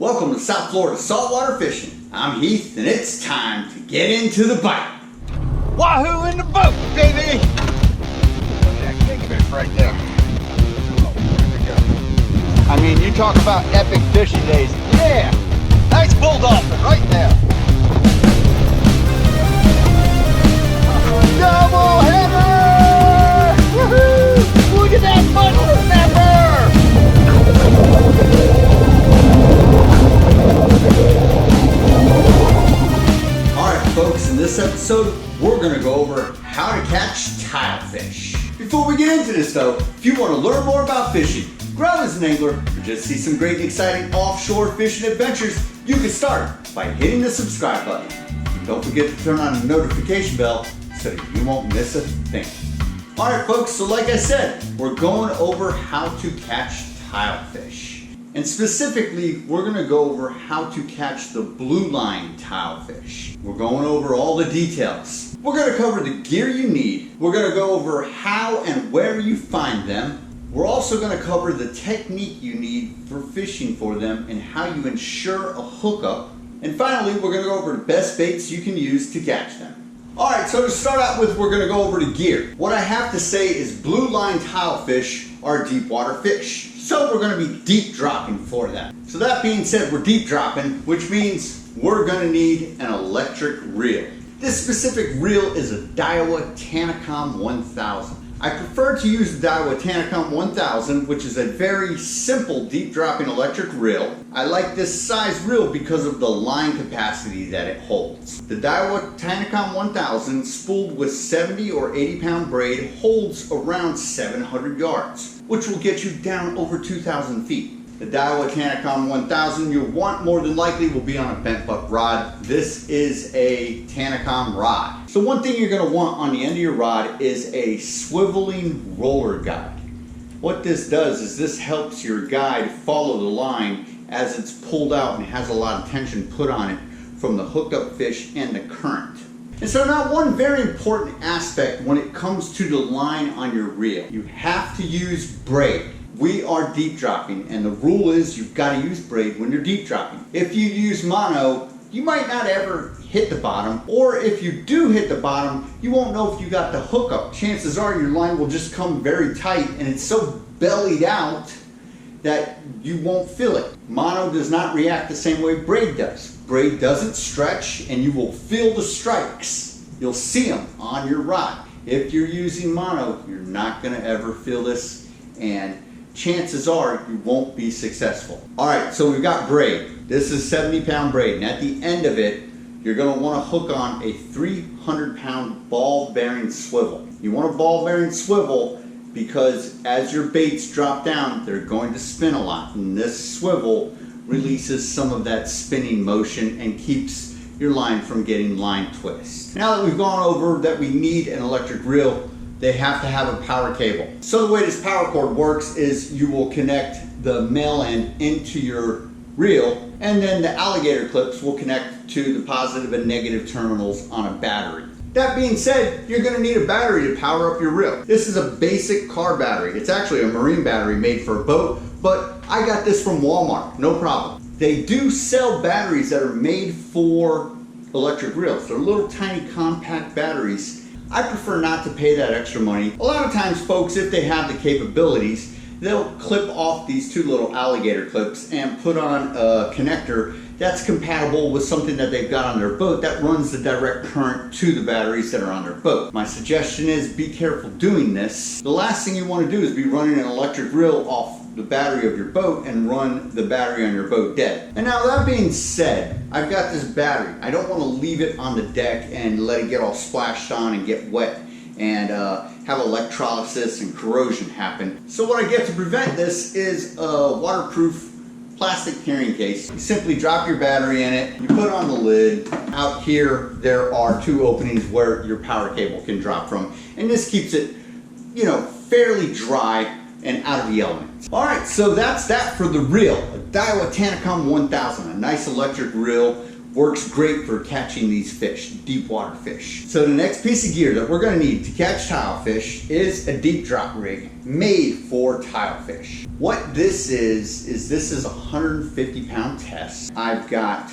Welcome to South Florida saltwater fishing. I'm Heath, and it's time to get into the bite. Wahoo in the boat, baby! That kingfish right there. I mean, you talk about epic fishing days. Yeah! Nice bull dolphin right there. Double header! Woohoo! Look at that muzzle snapper! Alright folks, in this episode, we're going to go over how to catch tilefish. Before we get into this though, if you want to learn more about fishing, grow as an angler, or just see some great and exciting offshore fishing adventures, you can start by hitting the subscribe button. And don't forget to turn on the notification bell so that you won't miss a thing. Alright folks, so like I said, we're going over how to catch tilefish. And specifically, we're going to go over how to catch the blue line tilefish. We're going over all the details. We're going to cover the gear you need. We're going to go over how and where you find them. We're also going to cover the technique you need for fishing for them and how you ensure a hookup. And finally, we're going to go over the best baits you can use to catch them. Alright, so to start out with, we're going to go over the gear. What I have to say is blue line tilefish are deep water fish. So we're going to be deep dropping for them. So that being said, we're deep dropping, which means we're going to need an electric reel. This specific reel is a Daiwa Tanacom 1000. I prefer to use the Daiwa Tanacom 1000, which is a very simple deep dropping electric reel. I like this size reel because of the line capacity that it holds. The Daiwa Tanacom 1000 spooled with 70 or 80 pound braid holds around 700 yards, which will get you down over 2,000 feet. The Daiwa Tanacom 1000 you'll want more than likely will be on a bent buck rod. This is a Tanacom rod. So one thing you're going to want on the end of your rod is a swiveling roller guide. What this does is this helps your guide follow the line as it's pulled out and has a lot of tension put on it from the hooked up fish and the current. And so now one very important aspect when it comes to the line on your reel, you have to use braid. We are deep dropping, and the rule is you've got to use braid when you're deep dropping. If you use mono, you might not ever hit the bottom, or if you do hit the bottom, you won't know if you got the hookup. Chances are your line will just come very tight, and it's so bellied out that you won't feel it. Mono does not react the same way braid does. Braid doesn't stretch, and you will feel the strikes. You'll see them on your rod. If you're using mono, you're not going to ever feel this, and chances are you won't be successful. Alright, so we've got braid. This is 70 pound braid, and at the end of it, you're going to want to hook on a 300 pound ball bearing swivel. You want a ball bearing swivel because as your baits drop down, they're going to spin a lot, and this swivel releases some of that spinning motion and keeps your line from getting line twist. Now that we've gone over that we need an electric reel, they have to have a power cable. So the way this power cord works is you will connect the male end into your reel, and then the alligator clips will connect to the positive and negative terminals on a battery. That being said, you're going to need a battery to power up your reel. This is a basic car battery. It's actually a marine battery made for a boat, but I got this from Walmart, no problem. They do sell batteries that are made for electric reels. They're little tiny compact batteries. I prefer not to pay that extra money. A lot of times folks, if they have the capabilities, they'll clip off these two little alligator clips and put on a connector that's compatible with something that they've got on their boat that runs the direct current to the batteries that are on their boat. My suggestion is be careful doing this. The last thing you want to do is be running an electric reel off the battery of your boat and run the battery on your boat dead. And now that being said, I've got this battery. I don't want to leave it on the deck and let it get all splashed on and get wet and have electrolysis and corrosion happen. So what I get to prevent this is a waterproof plastic carrying case. You simply drop your battery in it, you put on the lid. Out here there are two openings where your power cable can drop from, and this keeps it, fairly dry and out of the elements. Alright, so that's that for the reel. A Daiwa Tanacom 1000, a nice electric reel works great for catching these fish, deep water fish. So the next piece of gear that we're gonna need to catch tilefish is a deep drop rig made for tilefish. What this is this is a 150-pound test. I've got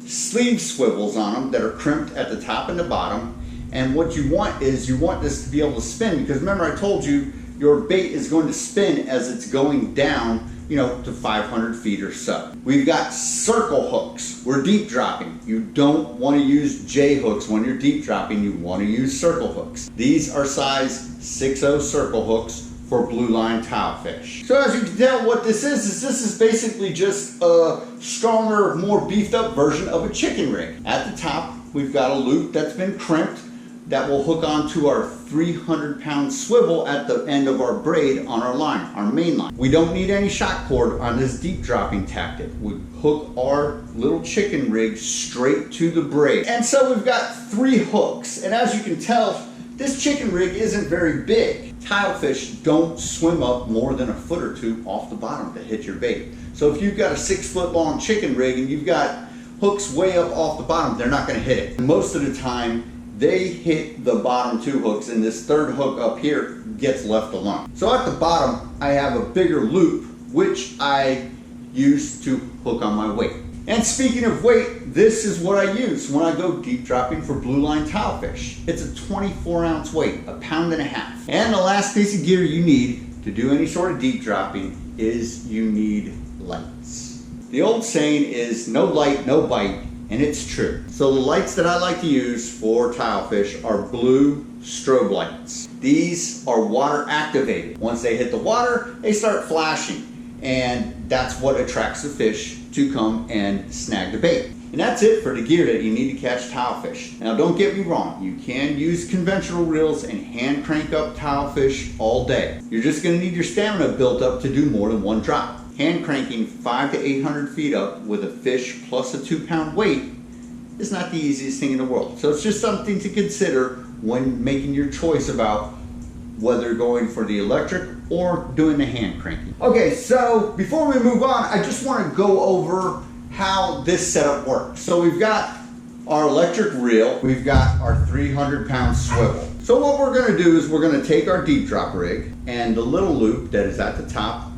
sleeve swivels on them that are crimped at the top and the bottom. And what you want is you want this to be able to spin, because remember I told you your bait is going to spin as it's going down, you know, to 500 feet or so. We've got circle hooks. We're deep dropping. You don't want to use J hooks when you're deep dropping. You want to use circle hooks. These are size 6/0 circle hooks for blue line tilefish. So as you can tell, what this is basically just a stronger, more beefed up version of a chicken rig. At the top, we've got a loop that's been crimped that will hook onto our 300-pound swivel at the end of our braid on our line, our main line. We don't need any shock cord on this deep dropping tactic. We hook our little chicken rig straight to the braid. And so we've got 3 hooks. And as you can tell, this chicken rig isn't very big. Tilefish don't swim up more than a foot or 2 off the bottom to hit your bait. So if you've got a 6-foot-long chicken rig and you've got hooks way up off the bottom, they're not gonna hit it. Most of the time, they hit the bottom 2 hooks, and this 3rd hook up here gets left alone. So at the bottom, I have a bigger loop, which I use to hook on my weight. And speaking of weight, this is what I use when I go deep dropping for blue line tilefish. It's a 24-ounce weight, 1.5 pounds. And the last piece of gear you need to do any sort of deep dropping is you need lights. The old saying is no light, no bite. And it's true. So the lights that I like to use for tilefish are blue strobe lights. These are water activated. Once they hit the water, they start flashing. And that's what attracts the fish to come and snag the bait. And that's it for the gear that you need to catch tilefish. Now don't get me wrong, you can use conventional reels and hand crank up tilefish all day. You're just gonna need your stamina built up to do more than 1 drop. Hand cranking 500 to 800 feet up with a fish plus a 2-pound weight is not the easiest thing in the world. So it's just something to consider when making your choice about whether going for the electric or doing the hand cranking. Okay, so before we move on, I just want to go over how this setup works. So we've got our electric reel, we've got our 300-pound swivel. So what we're going to do is we're going to take our deep drop rig and the little loop that is at the top,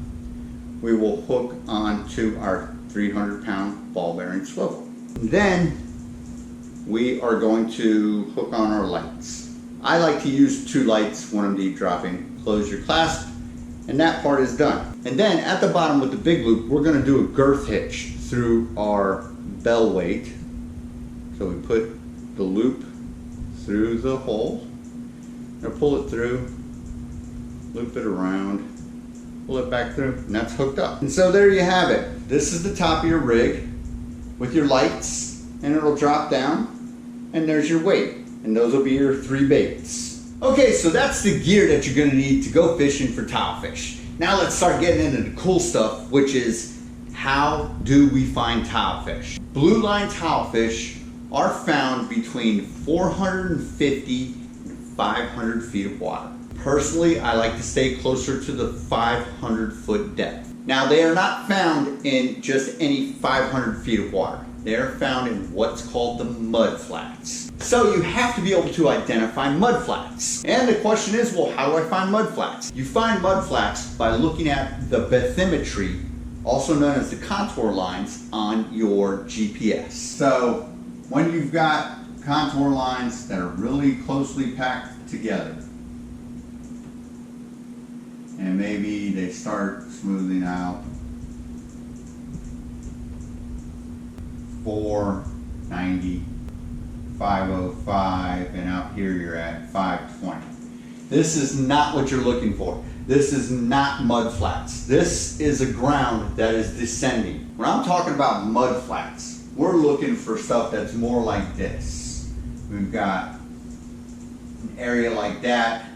we will hook onto our 300-pound ball bearing swivel. Then we are going to hook on our lights. I like to use 2 lights when I'm deep dropping. Close your clasp, and that part is done. And then at the bottom with the big loop, we're gonna do a girth hitch through our bell weight. So we put the loop through the hole, and pull it through, loop it around, pull it back through, and that's hooked up. And so there you have it. This is the top of your rig with your lights, and it'll drop down, and there's your weight. And those will be your 3 baits. Okay, so that's the gear that you're gonna need to go fishing for tilefish. Now let's start getting into the cool stuff, which is how do we find tilefish? Blue line tilefish are found between 450 and 500 feet of water. Personally, I like to stay closer to the 500-foot depth. Now, they are not found in just any 500 feet of water. They are found in what's called the mud flats. So you have to be able to identify mud flats. And the question is, well, how do I find mud flats? You find mud flats by looking at the bathymetry, also known as the contour lines, on your GPS. So when you've got contour lines that are really closely packed together, and maybe they start smoothing out 490, 505, and out here you're at 520. This is not what you're looking for. This is not mud flats. This is a ground that is descending. When I'm talking about mud flats, we're looking for stuff that's more like this. We've got an area like that,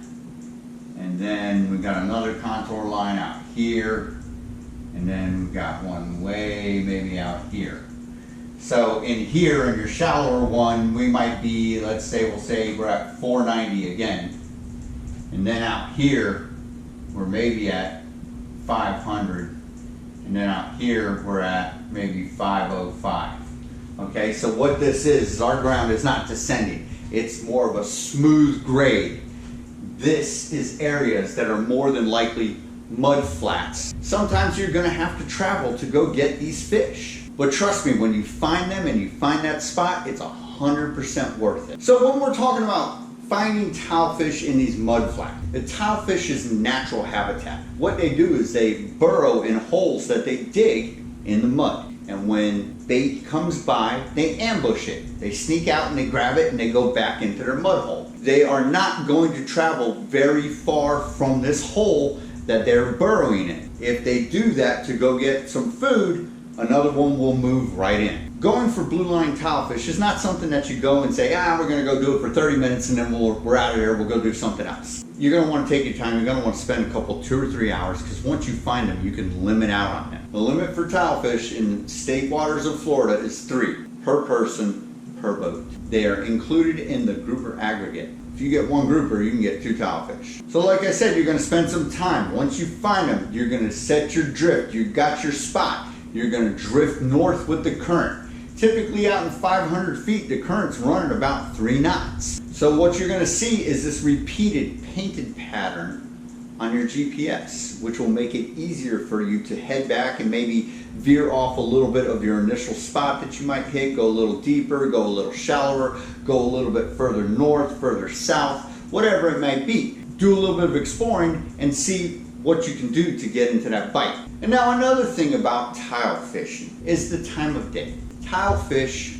and then we've got another contour line out here, and then we've got one way maybe out here. So in here, in your shallower one, we might be, we'll say we're at 490 again. And then out here, we're maybe at 500. And then out here, we're at maybe 505. Okay, Okay, so what this is our ground is not descending. It's more of a smooth grade. This is areas that are more than likely mud flats. Sometimes you're gonna have to travel to go get these fish. But trust me, when you find them and you find that spot, it's 100% worth it. So when we're talking about finding tilefish in these mud flats, the tilefish is natural habitat. What they do is they burrow in holes that they dig in the mud. And when bait comes by, they ambush it. They sneak out and they grab it and they go back into their mud hole. They are not going to travel very far from this hole that they're burrowing in. If they do that to go get some food, another one will move right in. Going for blue line tilefish is not something that you go and say, we're gonna go do it for 30 minutes and then we're out of here, we'll go do something else. You're gonna wanna take your time, you're gonna wanna spend a couple, 2 or 3 hours, because once you find them, you can limit out on them. The limit for tilefish in state waters of Florida is 3 per person per boat. They are included in the grouper aggregate. If you get 1 grouper, you can get 2 tilefish. So like I said, you're gonna spend some time. Once you find them, you're gonna set your drift. You've got your spot. You're gonna drift north with the current. Typically out in 500 feet, the current's running about 3 knots. So what you're gonna see is this repeated painted pattern on your GPS, which will make it easier for you to head back and maybe veer off a little bit of your initial spot that you might hit, go a little deeper, go a little shallower, go a little bit further north, further south, whatever it might be. Do a little bit of exploring and see what you can do to get into that bite. And now another thing about tile fishing is the time of day. Tilefish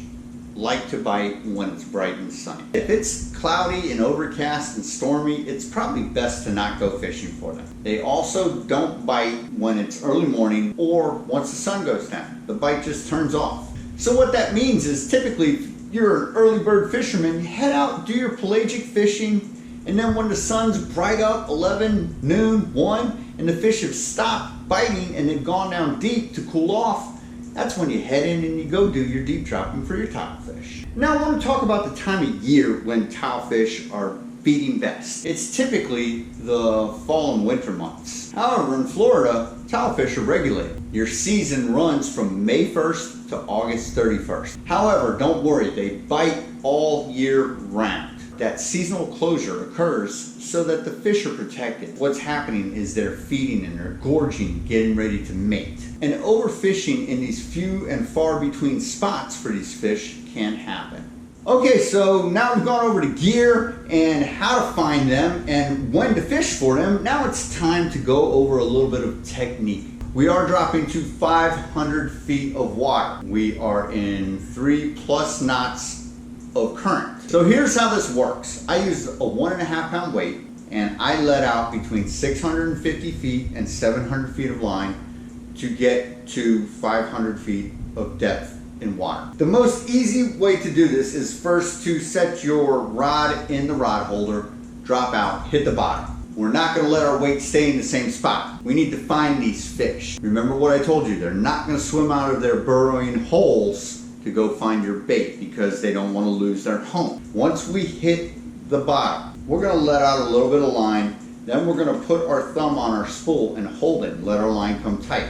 like to bite when it's bright and sunny. If it's cloudy and overcast and stormy, it's probably best to not go fishing for them. They also don't bite when it's early morning or once the sun goes down. The bite just turns off. So what that means is typically if you're an early bird fisherman, you head out, do your pelagic fishing, and then when the sun's bright up, 11, noon, 1, and the fish have stopped biting and they've gone down deep to cool off, that's when you head in and you go do your deep dropping for your tilefish. Now I want to talk about the time of year when tilefish are feeding best. It's typically the fall and winter months. However, in Florida, tilefish are regulated. Your season runs from May 1st to August 31st. However, don't worry, they bite all year round. That seasonal closure occurs so that the fish are protected. What's happening is they're feeding and they're gorging, getting ready to mate. And overfishing in these few and far between spots for these fish can happen. Okay, so now we've gone over to gear and how to find them and when to fish for them. Now it's time to go over a little bit of technique. We are dropping to 500 feet of water. We are in 3+ knots of current. So here's how this works. I use a 1.5 pound weight and I let out between 650 feet and 700 feet of line to get to 500 feet of depth in water. The most easy way to do this is first to set your rod in the rod holder, drop out, hit the bottom. We're not gonna let our weight stay in the same spot. We need to find these fish. Remember what I told you, they're not gonna swim out of their burrowing holes to go find your bait because they don't want to lose their home. Once we hit the bottom, we're going to let out a little bit of line, then we're going to put our thumb on our spool and hold it and let our line come tight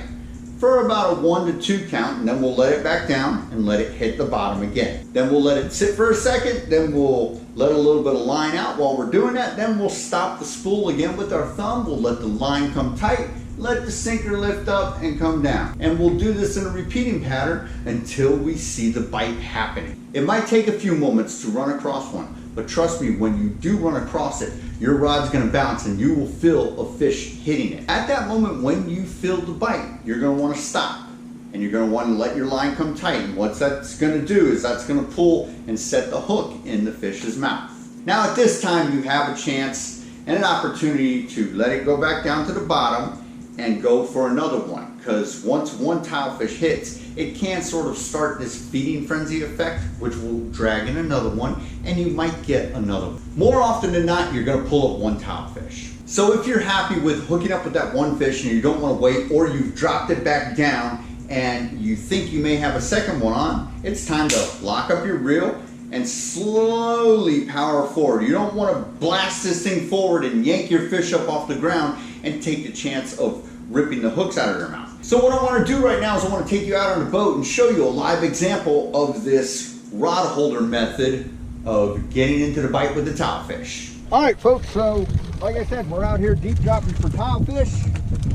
for about a 1 to 2 count, and then we'll let it back down and let it hit the bottom again. Then we'll let it sit for a second, then we'll let a little bit of line out while we're doing that, then we'll stop the spool again with our thumb, we'll let the line come tight, let the sinker lift up and come down. And we'll do this in a repeating pattern until we see the bite happening. It might take a few moments to run across one, but trust me, when you do run across it, your rod's gonna bounce and you will feel a fish hitting it. At that moment when you feel the bite, you're gonna wanna stop and you're gonna wanna let your line come tight. And what that's gonna do is that's gonna pull and set the hook in the fish's mouth. Now at this time you have a chance and an opportunity to let it go back down to the bottom and go for another one, because once one tilefish hits, it can sort of start this feeding frenzy effect, which will drag in another one, and you might get another one. More often than not, you're gonna pull up one tilefish. So if you're happy with hooking up with that one fish and you don't wanna wait, or you've dropped it back down and you think you may have a second one on, it's time to lock up your reel and slowly power forward. You don't wanna blast this thing forward and yank your fish up off the ground and take the chance of ripping the hooks out of their mouth. So what I want to do right now is I want to take you out on the boat and show you a live example of this rod holder method of getting into the bite with the tilefish. All right, folks, so like I said, we're out here deep dropping for tilefish.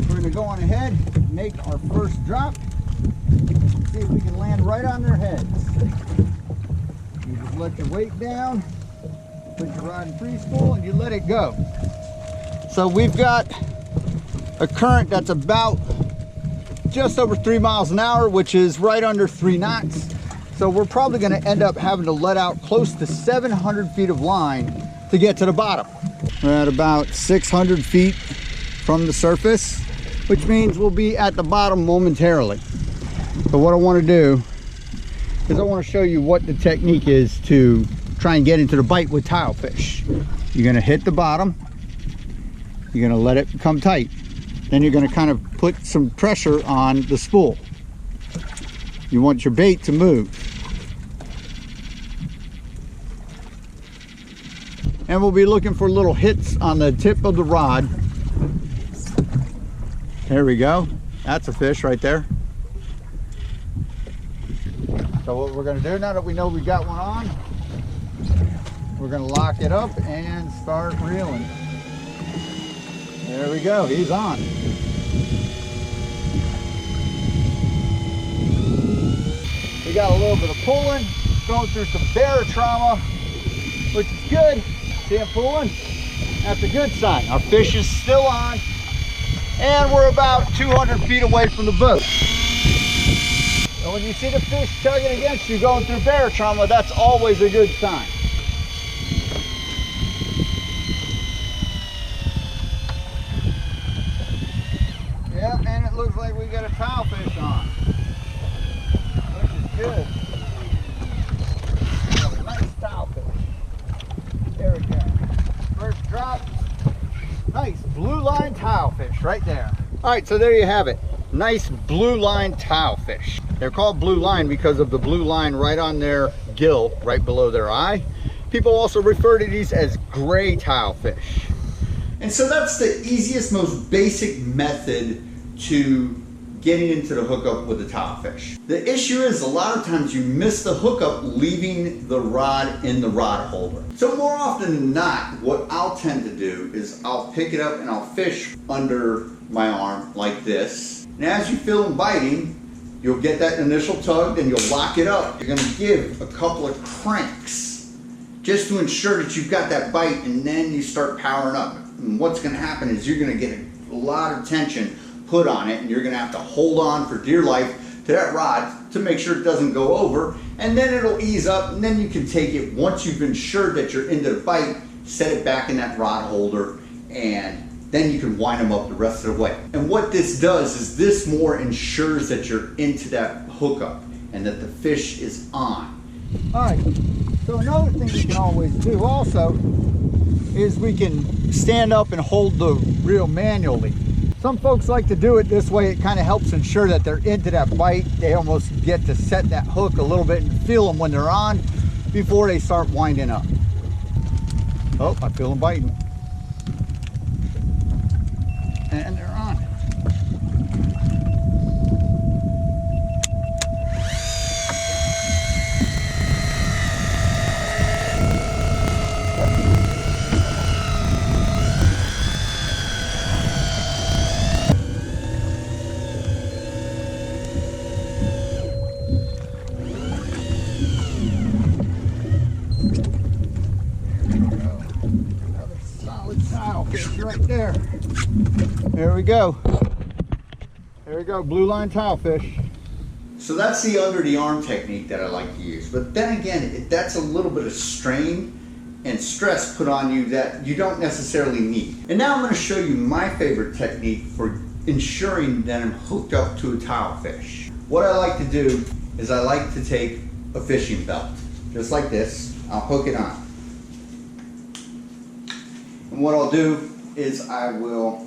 We're going to go on ahead, make our first drop, see if we can land right on their heads. You just let your weight down, put your rod in free spool, and you let it go. So we've got a current that's about just over 3 miles an hour, which is right under 3 knots. So we're probably going to end up having to let out close to 700 feet of line to get to the bottom. We're at about 600 feet from the surface, which means we'll be at the bottom momentarily. So what I want to do is I want to show you what the technique is to try and get into the bite with tilefish. You're going to hit the bottom, you're going to let it become tight, then you're going to kind of put some pressure on the spool. You want your bait to move. And we'll be looking for little hits on the tip of the rod. There we go. That's a fish right there. So what we're going to do now that we know we got one on, we're going to lock it up and start reeling. There we go. He's on. We got a little bit of pulling, going through some barotrauma, which is good. See him pulling? That's a good sign. Our fish is still on, and we're about 200 feet away from the boat. And when you see the fish tugging against you going through barotrauma, that's always a good sign. Yep, and it looks like we got a tilefish on, which is good. Nice tilefish. There we go. First drop. Nice blue line tilefish right there. All right, so there you have it. Nice blue line tilefish. They're called blue line because of the blue line right on their gill, right below their eye. People also refer to these as gray tilefish. And so that's the easiest, most basic method to getting into the hookup with the tilefish. The issue is a lot of times you miss the hookup leaving the rod in the rod holder. So more often than not, what I'll tend to do is I'll pick it up and I'll fish under my arm like this. And as you feel them biting, you'll get that initial tug, then you'll lock it up. You're gonna give a couple of cranks just to ensure that you've got that bite, and then you start powering up. And what's gonna happen is you're gonna get a lot of tension put on it, and you're gonna have to hold on for dear life to that rod to make sure it doesn't go over, and then it'll ease up, and then you can take it. Once you've ensured that you're into the bite, set it back in that rod holder, and then you can wind them up the rest of the way. And what this does is this more ensures that you're into that hookup and that the fish is on. All right, so another thing we can always do also is we can stand up and hold the reel manually. Some folks like to do it this way. It kind of helps ensure that they're into that bite. They almost get to set that hook a little bit and feel them when they're on before they start winding up. Oh, I feel them biting. And they're on. Right there. There we go. There we go, blue line tilefish. So that's the under the arm technique that I like to use. But then again, that's a little bit of strain and stress put on you that you don't necessarily need. And now I'm going to show you my favorite technique for ensuring that I'm hooked up to a tilefish. What I like to do is I like to take a fishing belt, just like this. I'll hook it on. And what I'll do is I will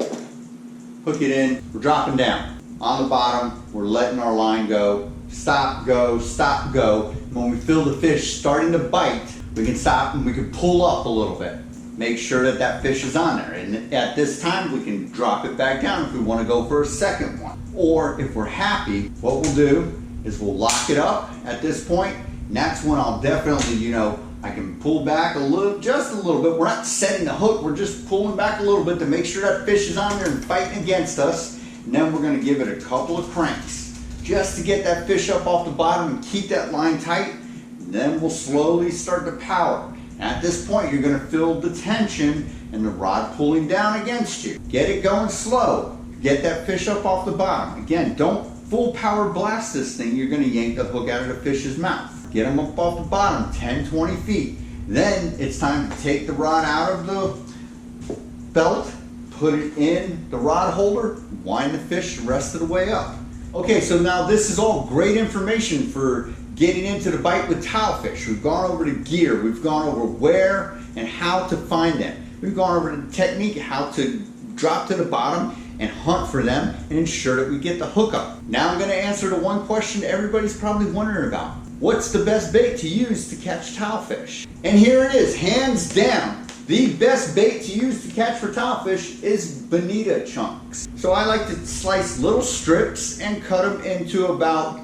hook it in. We're dropping down. On the bottom, we're letting our line go. Stop, go, stop, go. And when we feel the fish starting to bite, we can stop and we can pull up a little bit. Make sure that that fish is on there. And at this time, we can drop it back down if we want to go for a second one. Or if we're happy, what we'll do is we'll lock it up at this point, and that's when I'll definitely, you know, I can pull back a little, just a little bit. We're not setting the hook, we're just pulling back a little bit to make sure that fish is on there and fighting against us. And then we're gonna give it a couple of cranks just to get that fish up off the bottom and keep that line tight. And then we'll slowly start to power. And at this point, you're gonna feel the tension and the rod pulling down against you. Get it going slow. Get that fish up off the bottom. Again, don't full power blast this thing. You're gonna yank the hook out of the fish's mouth. Get them up off the bottom, 10, 20 feet. Then it's time to take the rod out of the belt, put it in the rod holder, wind the fish the rest of the way up. Okay, so now this is all great information for getting into the bite with tilefish. We've gone over the gear, we've gone over where and how to find them. We've gone over the technique, how to drop to the bottom and hunt for them and ensure that we get the hook up. Now I'm gonna answer the one question everybody's probably wondering about. What's the best bait to use to catch tilefish? And here it is, hands down. The best bait to use to catch for tilefish is bonita chunks. So I like to slice little strips and cut them into about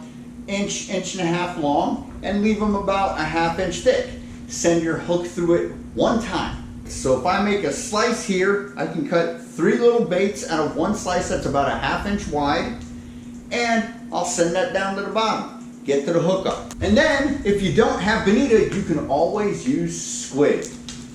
inch and a half long and leave them about a ½ inch thick. Send your hook through it one time. So if I make a slice here, I can cut 3 little baits out of one slice that's about a ½ inch wide, and I'll send that down to the bottom. Get to the hookup. And then, if you don't have bonita, you can always use squid.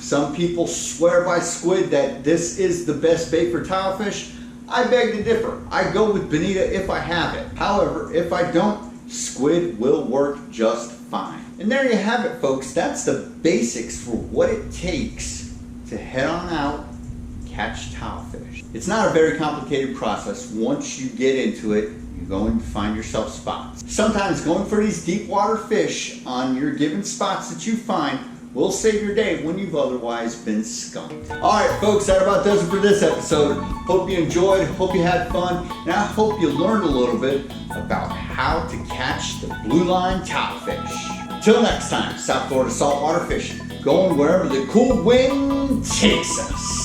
Some people swear by squid that this is the best bait for tilefish. I beg to differ. I go with bonita if I have it. However, if I don't, squid will work just fine. And there you have it, folks. That's the basics for what it takes to head on out, catch tilefish. It's not a very complicated process. Once you get into it, you're going to find yourself spots. Sometimes going for these deep water fish on your given spots that you find will save your day when you've otherwise been skunked. All right, folks, that about does it for this episode. Hope you enjoyed, hope you had fun, and I hope you learned a little bit about how to catch the blue line tilefish. Till next time, South Florida saltwater fishing, going wherever the cool wind takes us.